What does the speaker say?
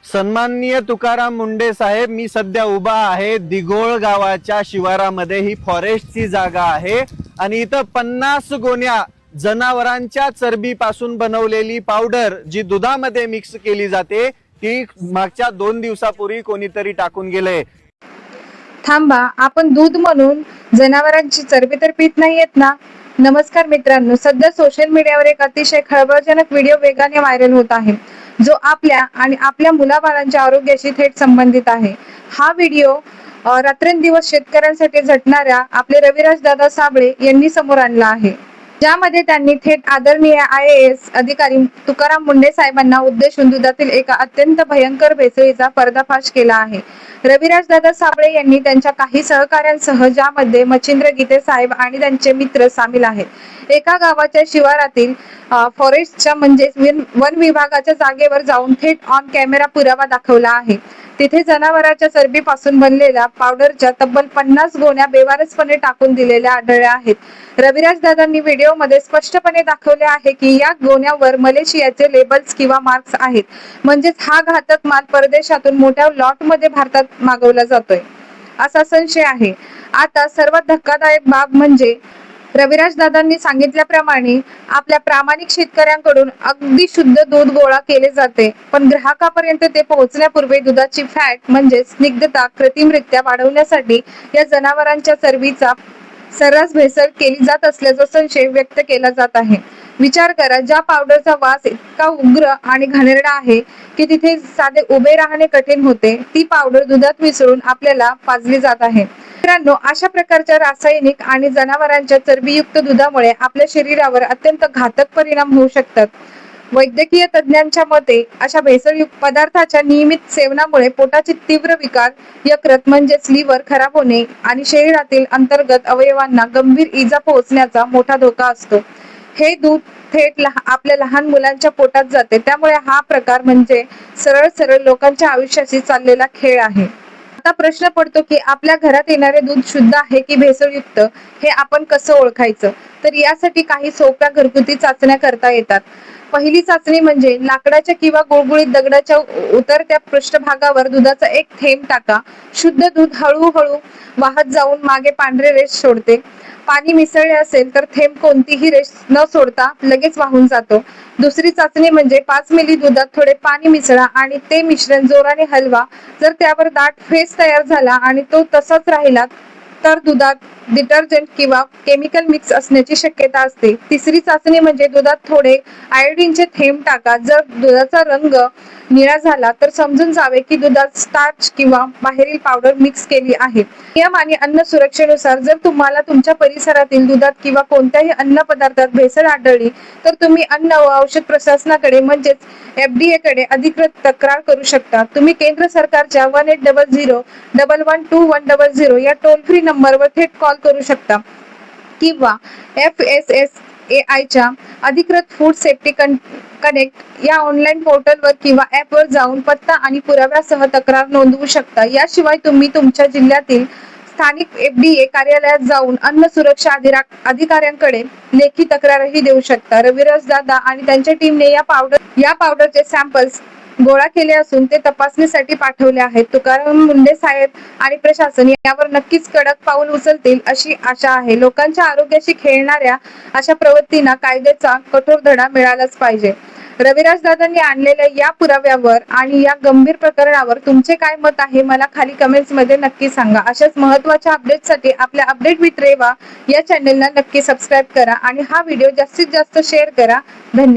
सन्माननीय तुकाराम मुंडे साहेब, मी सध्या उभा आहे दिघोळ गावाच्या शिवारामध्ये। ही फॉरेस्टची जागा आहे आणि इथं 50 गोण्या जनावरांच्या चरबीपासून बनवलेली पावडर जी दुधामध्ये मिक्स केली जाते ती मागच्या 2 दिवसापूर्वी कोणीतरी टाकून गेले। थांबा, आपण दूध म्हणून जनावरांची चरबी तर पित नाहीयेत ना? नमस्कार मित्रांनो, सध्या सोशल मीडियावर एक अतिशय खळबळजनक व्हिडिओ वेगाने व्हायरल होत आहे, जो आपल्या आणि आपल्या मुलाबाळांच्या आरोग्याशी थेट संबंधित आहे। हा व्हिडिओ रात्रंदिवस शेतकऱ्यांसाठी झटणाऱ्या आपले रविराज दादा साबळे यांनी समोर आणला आहे, ज्यामध्ये त्यांनी थेट आदरणीय IAS अधिकारी तुकाराम मुंडे साहेबांना उद्देशून दुधातील एका अत्यंत भयंकर भेसळीचा पर्दाफाश केला आहे। रविराज दादा साबळे यांनी त्यांच्या काही सहकाऱ्यांसह, ज्यामध्ये मच्छिंद्र गीते साहेब आणि त्यांचे मित्र सामील आहेत, एका गावाच्या शिवारातील फॉरेस्टच्या म्हणजेच वन विभागाच्या जागेवर जाऊन थेट ऑन कॅमेरा पुरावा दाखवला आहे। तिथे जनावरांच्या चरबीपासून बनलेल्या पावडरच्या तब्बल 50 गोण्या बेवारसपणे टाकून दिलेल्या आढळल्या आहेत। रविराज दादांनी व्हिडिओमध्ये स्पष्टपणे दाखवले आहे की या गोण्यावर मलेशियाचे लेबल्स किंवा मार्क्स आहेत, म्हणजेच हा घातक माल परदेशातून मोठ्या लॉटमध्ये भारतात मागवला जातोय असा संशय आहे। आता सर्वात धक्कादायक बाब म्हणजे रविराज दादांनी सांगितल्याप्रमाणे आपल्या प्रामाणिक शेतकऱ्यांकडून अगदी शुद्ध दूध गोळा केले जाते, पण ग्राहकापर्यंत ते पोहोचण्यापूर्वी दुधाची फॅट म्हणजे स्निग्धता कृत्रिमरित्या वाढवण्यासाठी या जनावरांच्या चरबीचा सर्रास भेसळ केली जात असल्याचा संशय व्यक्त केला जात आहे। विचार करा, ज्या पावडरचा वास इतका उग्र आणि घाणेरडा आहे की तिथे साधे उभे राहणे कठीण होते, ती पावडर दुधात मिसळून आपल्याला पाजली जात आहे। मित्रांनो, अशा प्रकारच्या रासायनिक आणि जनावरांच्या चरबीयुक्त दुधामुळे आपल्या शरीरावर अत्यंत घातक परिणाम होऊ शकतात। वैद्यकीय तज्ञांच्या मते अशा भेसळयुक्त पदार्थाच्या नियमित सेवनामुळे पोटाचे तीव्र विकार, यकृत म्हणजेच लिव्हर खराब होणे आणि शरीरातील अंतर्गत अवयवांना गंभीर इजा पोहोचण्याचा मोठा धोका असतो। हे दूध थेट आपल्या लहान मुलांच्या पोटात जाते, त्यामुळे हा प्रकार म्हणजे सरळ सरळ लोकांच्या आयुष्याशी चाललेला खेळ आहे। आता प्रश्न पडतो की आपल्या घरात येणारे दूध शुद्ध आहे की भेसळयुक्त, हे आपण कसं ओळखायचं? तर यासाठी काही सोप्या घरगुती चाचण्या करता येतात। पहिली चाचणी म्हणजे लाकडाच्या किंवा गुळगुळीत दगडाच्या उतरत्या पृष्ठभागावर दुधाचा एक थेंब टाका। शुद्ध दूध हळूहळू वाहत जाऊन मागे पांढरे रेष सोडते। पाणी मिसळले असेल तर थेंब कोणतीही रेष न सोडता लगेच वाहून जातो। दुसरी चाचणी म्हणजे 5 मिली दुधात थोडे पाणी मिसळा आणि ते मिश्रण जोराने हलवा। जर त्यावर दाट फेस तयार झाला आणि तो तसाच राहिला तर दुधात डिटर्जंट किंवा केमिकल मिक्स असण्याची शक्यता असते। तिसरी चाचणी म्हणजे दुधात थोडे आयोडीनचे थेंब टाका। जर दुधाचा रंग निळा झाला तर समजून जावे की दुधात स्टार्च किंवा बाहेरील पावडर मिक्स केली आहे। नियम आणि अन्न सुरक्षेनुसार जर तुम्हाला तुमच्या परिसरातील दुधात किंवा कोणत्याही अन्न पदार्थात भेसळ आढळली तर तुम्ही अन्न व औषध प्रशासनाकडे म्हणजेच FDA कडे अधिकृत तक्रार करू शकता। तुम्ही केंद्र सरकारच्या 1800-112100 या टोल फ्री नंबरवर थेट कॉल करू शकता किंवा FSSAI च्या अधिकृत फूड सेफ्टी कनेक्ट या ऑनलाईन पोर्टलवर किंवा ॲपवर जाऊन पत्ता आणि पुराव्यासह तक्रार नोंदवू शकता। याशिवाय तुम्ही तुमच्या जिल्ह्यातील स्थानिक FDA कार्यालयात जाऊन अन्न सुरक्षा अधिकाऱ्यांकडे लेखी तक्रारही देऊ शकता। रविराज दादा आणि त्यांच्या टीमने या पावडरचे सॅम्पल्स गोळा केले असून ते तपासणीसाठी पाठवले आहेत। तुकाराम मुंडे साहेब आणि प्रशासन यावर नक्कीच कडक पाऊल उचलतील अशी आशा आहे। लोकांच्या आरोग्याशी खेळणाऱ्या अशा प्रवृत्तींना कायद्याचा कठोर धडा मिळालाच पाहिजे। रविराज दादांनी आणलेल्या या पुराव्यावर आणि या गंभीर प्रकरणावर तुमचे काय मत आहे, मला खाली कमेंट्स मध्ये नक्की सांगा। अशाच महत्त्वाच्या अपडेटसाठी आपल्या अपडेट विथ रेवा या चॅनलला नक्की सबस्क्राईब करा आणि हा व्हिडिओ जास्तीत जास्त शेअर करा। धन्यवाद।